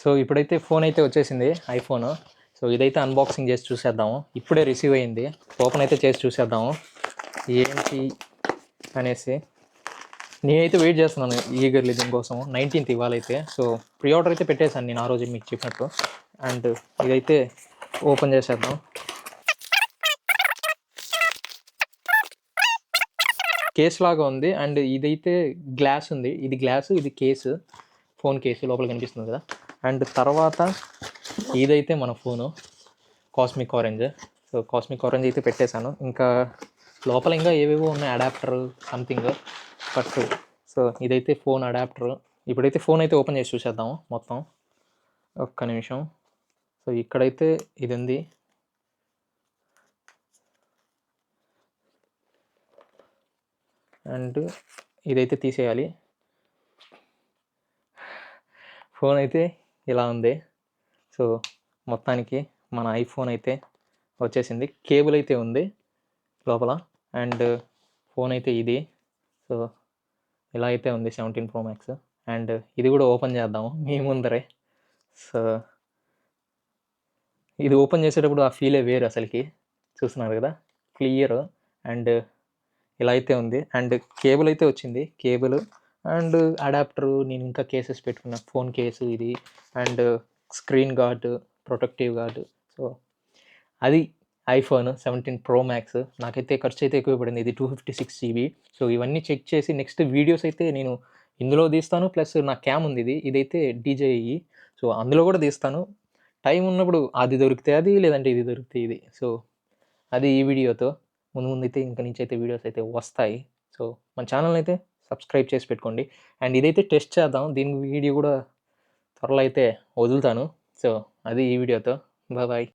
So ఇప్పుడైతే phone అయితే వచ్చేసింది ఐఫోన్. సో ఇదైతే అన్బాక్సింగ్ చేసి చూసేద్దాము. ఇప్పుడే రిసీవ్ అయింది. ఓపెన్ అయితే చేసి చూసేద్దాము ఏంటి అనేసి. నేనైతే వెయిట్ చేస్తున్నాను ఈగర్లీ దీనికోసం. 19th ఇవాళైతే. సో ప్రీ ఆర్డర్ అయితే పెట్టేశాను నేను ఆ రోజు మీకు చెప్పినట్టు. అండ్ ఇదైతే ఓపెన్ చేసేద్దాం. కేస్ లాగా ఉంది. అండ్ ఇదైతే గ్లాస్ ఉంది. ఇది గ్లాసు, ఇది కేసు, ఫోన్ కేసు లోపల కనిపిస్తుంది కదా. అండ్ తర్వాత ఇదైతే మన phone cosmic orange. So cosmic orange అయితే పెట్టేశాను. ఇంకా లోపల ఇంకా ఏవేవో ఉన్నాయి, అడాప్టర్ సంథింగ్. బట్ సో ఇదైతే ఫోన్ అడాప్టర్. ఇప్పుడైతే ఫోన్ అయితే ఓపెన్ చేసి చూసేద్దాము మొత్తం. ఒక్క నిమిషం. సో ఇక్కడైతే ఇది ఉంది. అండ్ ఇదైతే తీసేయాలి. ఫోన్ అయితే ఇలా ఉంది. సో మొత్తానికి మన ఐఫోన్ అయితే వచ్చేసింది. కేబుల్ అయితే ఉంది లోపల. అండ్ ఫోన్ అయితే ఇది. సో ఇలా అయితే ఉంది 17 Pro Max. అండ్ ఇది కూడా ఓపెన్ చేద్దాము మీ ముందరే. సో ఇది ఓపెన్ చేసేటప్పుడు ఆ ఫీలే వేరు అసలుకి. చూస్తున్నారు కదా, క్లియర్. అండ్ ఇలా అయితే ఉంది. అండ్ కేబుల్ అయితే వచ్చింది. Cable and adapter. నేను ఇంకా కేసెస్ పెట్టుకున్నా, ఫోన్ కేసు ఇది. And screen guard, protective guard. So అది ఐఫోన్ 17 Pro Max. నాకైతే ఖర్చు అయితే ఎక్కువ పడింది. ఇది 256 GB. సో ఇవన్నీ చెక్ చేసి నెక్స్ట్ వీడియోస్ అయితే నేను ఇందులో తీస్తాను. ప్లస్ నా క్యామ్ ఉంది ఇది. ఇదైతే DJI. సో అందులో కూడా తీస్తాను. టైం ఉన్నప్పుడు అది దొరికితే అది, లేదంటే ఇది దొరికితే ఇది. సో అది ఈ వీడియోతో. ముందు అయితే ఇంక నుంచి అయితే వీడియోస్ అయితే వస్తాయి. సో మన ఛానల్ అయితే సబ్స్క్రైబ్ చేసి పెట్టుకోండి. అండ్ ఇదైతే టెస్ట్ చేద్దాం. దీని వీడియో కూడా త్వరలో అయితే వదులుతాను. సో అది ఈ వీడియోతో. బాయ్.